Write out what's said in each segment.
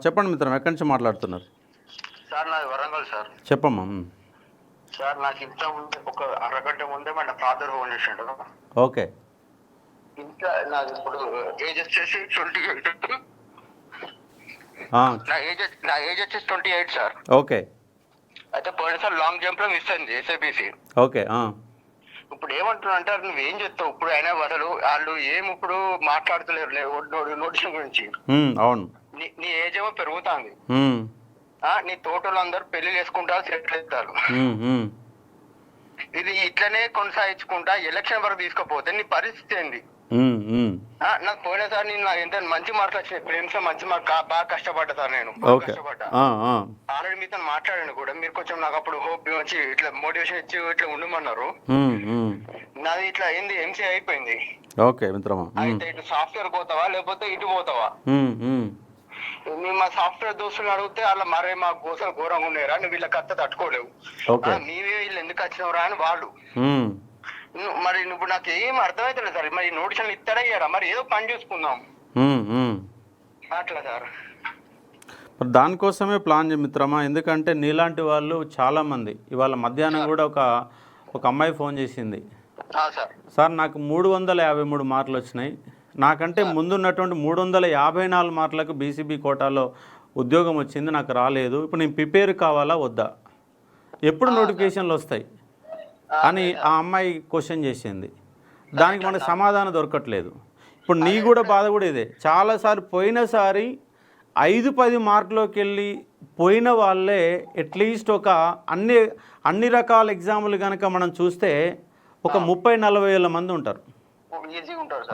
చెప్పండి మిత్రం, ఎక్కడి నుంచి మాట్లాడుతున్నారు? సార్ నాది వరంగల్ సార్. చెప్పమ్మా. సార్ నాకు ఇంత ముందే ఒక అరగంట ముందే మన ఫాదర్ ఫోన్ చేసిండు. ఓకే. ఇంకా నాది ఇప్పుడు ఏజ్ వచ్చేసి 28. నా ఏజ్ వచ్చేసి 28 సార్. ఓకే. అయితే పోయినసారి లాంగ్ జంప్ లో మిస్ అయింది ఎస్ఐబిసి. ఓకే. ఇప్పుడు ఏమంటున్నా అంటే నువ్వేం చేస్తావు ఇప్పుడు అయినా వాళ్ళు ఏం ఇప్పుడు మాట్లాడుతలేరు నోటిఫికేషన్ గురించి. అవును. నీ ఏజ్ ఏమో పెరుగుతుంది. నీ తోటలు అందరూ పెళ్లి చేసుకుంటారు, సెటిల్ అవుతారు. ఇది ఇట్లనే కొనసాగించుకుంటా ఎలక్షన్ వరకు తీసుకుపోతే నీ పరిస్థితి ఏంది? నాకు పోయినసారి నేను ఎంత మంచి మార్కులు వచ్చినాయి, ప్రేమ్స్ మంచి మార్క్ బాగా కష్టపడ్డా సార్. నేను కష్టపడ్డా. ఆల్రెడీ మీతో మాట్లాడాను కూడా. మీరు కొంచెం నాకు అప్పుడు హోప్ వచ్చి ఇట్లా మోటివేషన్ ఇచ్చి ఇట్లా ఉండమన్నారు. నాది ఇట్లా ఏంది ఎంసీ అయిపోయింది. ఓకే మిత్రమా. అయితే ఇటు సాఫ్ట్వేర్ పోతావా లేకపోతే ఇటు పోతావా? మేము మా సాఫ్ట్వేర్ దోస్తులు అడిగితే వాళ్ళ మరే మా గోసలు ఘోరంగా ఉన్నారా, నువ్వు వీళ్ళ కత్త తట్టుకోలేవు, నీవే వీళ్ళు ఎందుకు వచ్చినవరా అని వాళ్ళు. మరి నువ్వు నాకు ఏం అర్థమైతలేదు సార్. మరి నోటిఫికేషన్ ఇస్తాడా ఇయ్యాడా? మరి ఏదో పని చూసుకుందాం అట్లా సార్. మరి దానికోసమే ప్లాన్ మిత్రమా. ఎందుకంటే నీలాంటి వాళ్ళు చాలామంది ఇవాళ మధ్యాహ్నం కూడా ఒక అమ్మాయి ఫోన్ చేసింది. సార్ నాకు 353 మార్కులు వచ్చినాయి, నాకంటే ముందున్నటువంటి 354 మార్కులకు బీసీబీ కోటాలో ఉద్యోగం వచ్చింది, నాకు రాలేదు, ఇప్పుడు నేను ప్రిపేర్ కావాలా వద్దా, ఎప్పుడు నోటిఫికేషన్లు వస్తాయి అని ఆ అమ్మాయి క్వశ్చన్ చేసింది. దానికి మనకు సమాధానం దొరకట్లేదు. ఇప్పుడు నీ కూడా బాధ కూడా ఇదే. చాలాసార్లు పోయినసారి 5-10 మార్కులోకి వెళ్ళి పోయిన వాళ్ళే అట్లీస్ట్ ఒక అన్ని రకాల ఎగ్జాములు కనుక మనం చూస్తే ఒక 30-40 వేల మంది ఉంటారు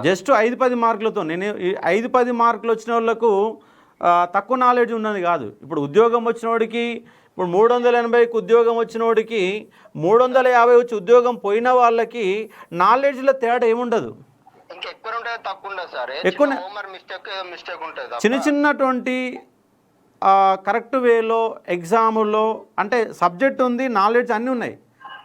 జస్ట్ 5-10 మార్కులతో. నేను 5-10 మార్కులు వచ్చిన వాళ్ళకు తక్కువ నాలెడ్జ్ ఉన్నది కాదు. ఇప్పుడు ఉద్యోగం వచ్చిన వాడికి, ఇప్పుడు 380కి ఉద్యోగం వచ్చిన వాడికి 350 వచ్చి ఉద్యోగం పోయిన వాళ్ళకి నాలెడ్జ్లో తేడా ఏముండదు. ఎక్కువ చిన్నటువంటి కరెక్ట్ వేలో ఎగ్జాములో అంటే సబ్జెక్ట్ ఉంది, నాలెడ్జ్ అన్నీ ఉన్నాయి,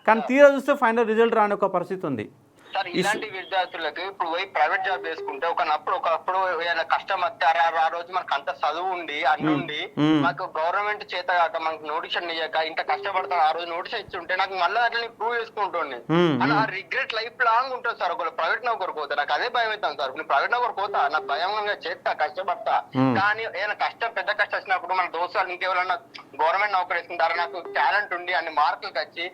కానీ తీరా చూస్తే ఫైనల్ రిజల్ట్ రాని ఒక పరిస్థితి ఉంది. సార్ ఇలాంటి విద్యార్థులకి ఇప్పుడు పోయి ప్రైవేట్ జాబ్ చేసుకుంటే ఒకప్పుడు ఏదైనా కష్టం వస్తే ఆ రోజు మనకు అంత చదువు ఉండి అన్ని ఉండి మాకు గవర్నమెంట్ చేత కాక మనకు నోటిఫికేషన్ ఇయ్యాక ఇంత కష్టపడతాను, ఆ రోజు నోటిఫికేషన్ ఇచ్చి ఉంటే నాకు మళ్ళీ అట్లా ప్రూవ్ చేసుకుంటుంది. అని ఆ రిగ్రెట్ లైఫ్ లాంగ్ ఉంటుంది సార్. ఒకవేళ ప్రైవేట్ నౌకరు పోతా నాకు అదే భయం అవుతాను సార్. నేను ప్రైవేట్ నౌకరు పోతా, నాకు భయంగా చేస్తా, కష్టపడతా, కానీ ఏదైనా పెద్ద కష్టం వచ్చినప్పుడు మన దోస్తులు ఇంకెవరన్నా గవర్నమెంట్ నౌకరు వేసుకుంటారా, నాకు టాలెంట్ ఉండి అన్ని మార్కులకు వచ్చి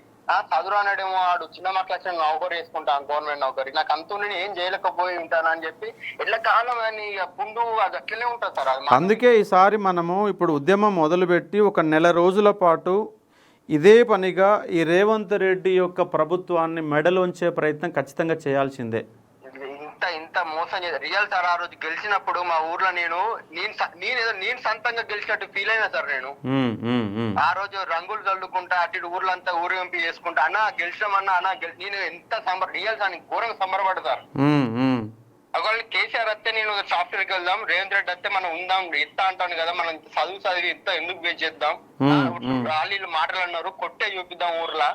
చదువు అనేమో వాడు చిన్న మార్కులు వచ్చిన నౌకరు వేసుకుంటాను గవర్నమెంట్ నౌకరి, నాకు అంత నేను ఏం చేయలేకపోయి ఉంటాను అని చెప్పి ఎట్లా కాలం అని పుండు అది అట్లనే ఉంటుంది సార్. అందుకే ఈసారి మనము ఇప్పుడు ఉద్యమం మొదలుపెట్టి ఒక నెల రోజుల పాటు ఇదే పనిగా ఈ రేవంత్ రెడ్డి యొక్క ప్రభుత్వాన్ని మెడలోంచే ప్రయత్నం ఖచ్చితంగా చేయాల్సిందే. ఇంత మోసం చేయాలి రియల్ సార్. ఆ రోజు గెలిచినప్పుడు మా ఊర్లో నేను సొంతంగా గెలిచినట్టు ఫీల్ అయినా సార్. నేను ఆ రోజు రంగులు చల్లుకుంటా అటు ఊర్లంతా ఊరేగింపు చేసుకుంటా అన్న గెలిచినామన్నా నేను ఎంత రియల్ సార్ ఘోరంగా సంబరపడ్డా సార్. ఒకవేళ కేసీఆర్ వస్తే నేను సాఫ్ట్వేర్కి వెళ్దాం, రేవంత్ రెడ్డి వస్తే మనం ఉందాం ఇస్తా అంటాను కదా, మనం చదివి ఇంత ఎందుకు వేస్ట్ చేద్దాం, వాళ్ళు మాటలు అన్నారు కొట్టే చూపిద్దాం ఊర్లా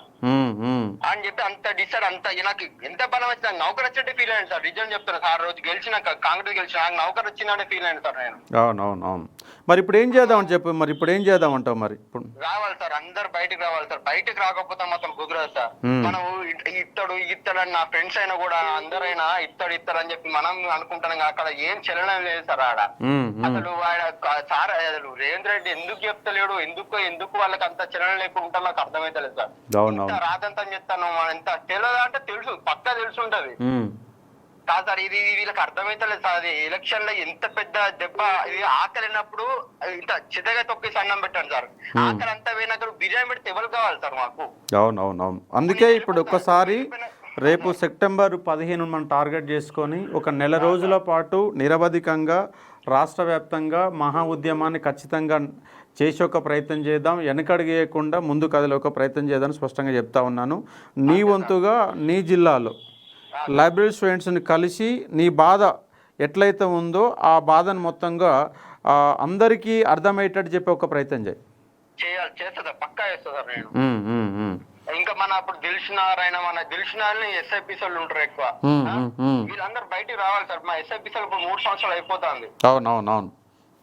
అని చెప్పి అంత డిసైడ్ అంత నాకు ఎంత బలం వచ్చింది. నాకు నౌకరు వచ్చేట్టు ఫీల్ అయ్యాను సార్. రిజన్ చెప్తాను సార్. రోజు గెలిచినాక కాంగ్రెస్ గెలిచిన నాకు నౌకరు వచ్చిందంటే ఫీల్ అయ్యాను సార్ నేను. అవును. మరి ఇప్పుడు ఏం చేద్దామని చెప్పి మరి ఇప్పుడు ఏం చేద్దామంటావు? మరి ఇప్పుడు రావాలి సార్, అందరు బయటకు రావాలి సార్. బయటకు రాకపోతే మాత్రం కుదరదు సార్. మనం ఇత్తడని నా ఫ్రెండ్స్ అయినా కూడా అందరైనా ఇత్తడు అని చెప్పి మనం అనుకుంటాం. అక్కడ ఏం చెల్లడం లేదు సార్. ఆడ అసలు సార్ అసలు రేవంత్ రెడ్డి ఎందుకు చెప్తలేడు, ఎందుకు వాళ్ళకి అంత చెల్లడం లేకుండా నాకు అర్థమైతలేదు సార్. రాదంతా చెప్తాను ఎంత తెలియదా అంటే తెలుసు, పక్కా తెలుసుంటది కాదు సార్. ఇది వీళ్ళకి అర్థమైతలేదు సార్. అది ఎలక్షన్ లో ఎంత పెద్ద దెబ్బ. ఇది ఆకలినప్పుడు ఇంత చిన్నగా తొక్కేసి అన్నం పెట్టాను సార్. ఆకలి అంతా పోయినాక బిర్యానీ పెడితే ఎవరు కావాలి సార్ మాకు? అవును. అందుకే ఇప్పుడు ఒక్కసారి రేపు సెప్టెంబర్ 15 మనం టార్గెట్ చేసుకొని ఒక నెల రోజుల పాటు నిరవధికంగా రాష్ట్ర వ్యాప్తంగా మహా ఉద్యమాన్ని ఖచ్చితంగా చేసి ఒక ప్రయత్నం చేద్దాం. వెనకడిగేయకుండా ముందు కదిలే ఒక ప్రయత్నం చేద్దామని స్పష్టంగా చెప్తా ఉన్నాను. నీ వంతుగా నీ జిల్లాలో లైబ్రరీ స్టూడెంట్స్ని కలిసి నీ బాధ ఎట్లయితే ఉందో ఆ బాధను మొత్తంగా అందరికీ అర్థమయ్యేటట్టు చెప్పే ఒక ప్రయత్నం చేస్తా పక్కా చేస్తా నేను. ఇంకా మన అప్పుడు దిల్షునారైనా మన దిల్షునార్ని ఎస్ఐపిసోళ్ళు ఉంటారు ఎక్కువ, వీళ్ళందరూ బయటికి రావాలి సార్. మా ఎస్ఐపిసోల్ ఇప్పుడు 3 సంవత్సరాలు అయిపోతుంది. అవును.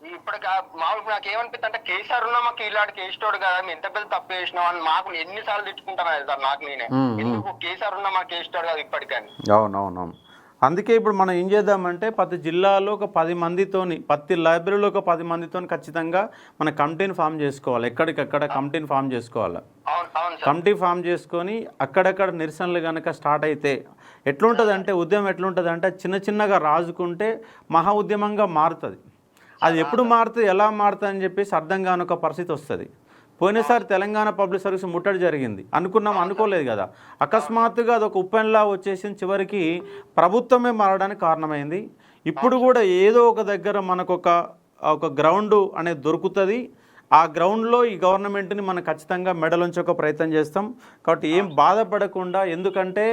ఇప్పటికి మామూలు నాకు ఏమనిపిస్తుంది అంటే కేసీఆర్ ఉన్నా మాకు ఇలాంటి కేసీతోడు కదా మేము ఎంత పెద్ద తప్పు చేసినాం అని మాకు ఎన్నిసార్లు తిట్టుకుంటాను సార్ నాకు నేనే ఎందుకు కేసీఆర్ ఉన్నా మాకు కేసీతోడు కదా ఇప్పటికని. అవునవునవును. అందుకే ఇప్పుడు మనం ఏం చేద్దామంటే ప్రతి జిల్లాలో ఒక 10 మందితోని, ప్రతి లైబ్రరీలో ఒక 10 మందితోని ఖచ్చితంగా మన కమిటీని ఫామ్ చేసుకోవాలి. ఎక్కడికక్కడ కమిటీని ఫామ్ చేసుకోవాలి. కమిటీ ఫామ్ చేసుకొని అక్కడక్కడ నిరసనలు కనుక స్టార్ట్ అయితే ఎట్లుంటుంది అంటే ఉద్యమం ఎట్లుంటుంది అంటే చిన్న చిన్నగా రాజుకుంటే మహా ఉద్యమంగా మారుతుంది. అది ఎప్పుడు మారుతుంది, ఎలా మారుతుంది అని చెప్పేసి అర్థం కాని ఒక పరిస్థితి వస్తుంది. పోయినసారి తెలంగాణ పబ్లిక్ సర్వీస్ ముట్టడి జరిగింది, అనుకోలేదు కదా. అకస్మాత్తుగా అదొక ఉప్పెన్లా వచ్చేసి చివరికి ప్రభుత్వమే మారడానికి కారణమైంది. ఇప్పుడు కూడా ఏదో ఒక దగ్గర మనకు ఒక గ్రౌండ్ అనేది దొరుకుతుంది. ఆ గ్రౌండ్లో ఈ గవర్నమెంట్ని మనం ఖచ్చితంగా మెడలుంచే ఒక ప్రయత్నం చేస్తాం. కాబట్టి ఏం బాధపడకుండా, ఎందుకంటే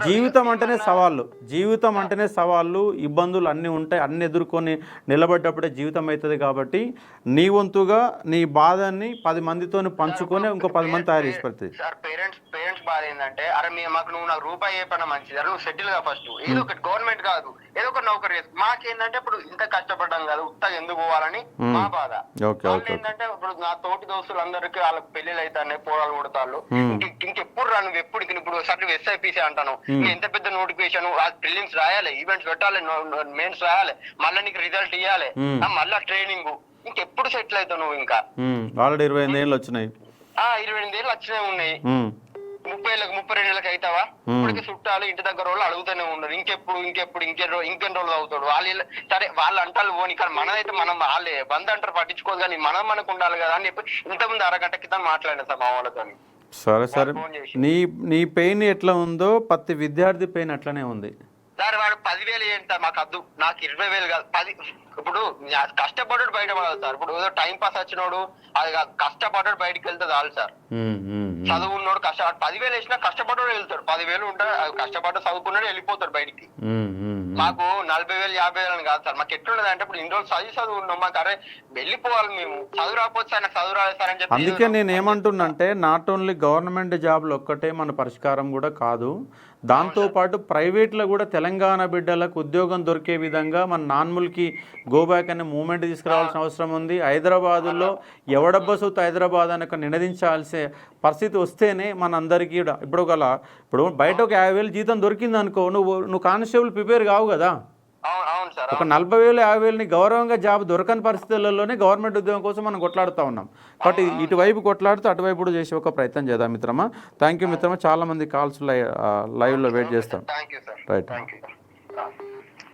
జీవితం అంటేనే సవాళ్ళు ఇబ్బందులు అన్నీ ఉంటాయి. అన్ని ఎదుర్కొని నిలబడ్డప్పుడే జీవితం అవుతుంది. కాబట్టి నీ వంతుగా నీ బాధని 10 మందితో పంచుకొని ఇంకో 10 మంది తయారు చేసి పెడుతుంది. సార్ పేరెంట్స్ బాధ ఏంటంటే అరే నువ్వు నాకు రూపాయి ఏ పని మంచిది, అరే నువ్వు సెటిల్ గా ఫస్ట్ ఏదో ఒకటి గవర్నమెంట్ కాదు ఏదో ఒక నౌకరీ చేసు. మాకేంటంటే ఇప్పుడు ఇంత కష్టపడ్డాం కదా ఉత్తగా ఎందుకు పోవాలని మా బాధ. ఏంటంటే ఇప్పుడు నా తోటి దోస్తులందరికీ వాళ్ళకి పెళ్లిళ్ళు అవుతాయి, పోరాలు కొడతాళ్ళు. ఇంకెప్పుడు రాను ఇప్పుడు సరే ఎస్ఐపిసి అంటాను, ఎంత పెద్ద నోటిఫికేషన్ ప్రిలిమ్స్ రాయాలి, ఈవెంట్స్ పెట్టాలి, మెయిన్స్ రాయాలి, మళ్ళీ నీకు రిజల్ట్ ఇవ్వాలి, మళ్ళా ట్రైనింగ్. ఇంకెప్పుడు సెటిల్ అవుతావు నువ్వు? ఇంకా ఆల్రెడీ 25 ఏళ్ళు వచ్చినాయి. 25 ఏళ్ళు వచ్చినాయి ఉన్నాయి. 32 ఏళ్ళకి అవుతావా? ఇప్పటికి చుట్టాలు ఇంటి దగ్గర వాళ్ళు అడుగుతూనే ఉన్నారు ఇంకెన్ని రోజులు అవుతాడు. వాళ్ళు సరే వాళ్ళు అంటారు పోనీ, కానీ మనదైతే మనం వాళ్ళే బంద్ అంటారు పట్టించుకోదు, కానీ మనకు ఉండాలి కదా అని చెప్పి ఇంతకుముందు అరగంట క్రితం మాట్లాడినా సార్ మా వాళ్ళతో. సరే నీ పెయిన్ ఎట్లా ఉందో ప్రతి విద్యార్థి పెయిన్ అట్లనే ఉంది సార్. వాడు 10,000 ఏంటి సార్, మాకు వద్దు, నాకు 20,000 కాదు 10. ఇప్పుడు కష్టపడ్డాడు బయట పడాలి సార్. ఇప్పుడు ఏదో టైం పాస్ వచ్చినోడు అది కష్టపడ్డాడు బయటకు వెళ్తే చాలు సార్. చదువు ఉన్నోడు 10,000 వేసినా కష్టపడ్డాడు వెళ్తాడు. 10,000 ఉంటాడు, కష్టపడ్డ చదువుకున్నాడు వెళ్ళిపోతాడు బయటికి. మాకు 40,000 50,000 అని కాదు సార్. మాకు ఎట్లుండదు అంటే ఇప్పుడు ఇన్ని రోజులు చదువు ఉన్నాం, మాకు అరే వెళ్ళిపోవాలి, మేము చదువు రాకపోతే సార్ నాకు చదువు రాలేదు సార్ అని చెప్పి. అందుకే నేను ఏమంటున్నంటే నాట్ ఓన్లీ గవర్నమెంట్ జాబ్లు ఒక్కటే మన పరిష్కారం కూడా కాదు, దాంతోపాటు ప్రైవేట్లో కూడా తెలంగాణ బిడ్డలకు ఉద్యోగం దొరికే విధంగా మన నాన్ముల్కి గోబ్యాక్ అనే మూమెంట్ తీసుకురావాల్సిన అవసరం ఉంది. హైదరాబాదులో ఎవడబ్బ సొత్తు హైదరాబాద్ అని నినదించాల్సే పరిస్థితి వస్తేనే మనందరికీ ఇప్పుడు బయట ఒక 50,000 జీతం దొరికింది అనుకో, నువ్వు కానిస్టేబుల్ ప్రిపేర్ కావు కదా. ఒక 40,000 50,000ని గౌరవంగా జాబ్ దొరకని పరిస్థితులలోనే గవర్నమెంట్ ఉద్యోగం కోసం మనం కొట్లాడుతూ ఉన్నాం. కాబట్టి ఇటువైపు కొట్లాడుతూ అటువైపు కూడా చేసే ఒక ప్రయత్నం చేద్దాం మిత్రమా. థ్యాంక్ యూ మిత్రమా. చాలా మంది కాల్స్ లైవ్లో వెయిట్ చేస్తాం. Thank you sir. రైట్.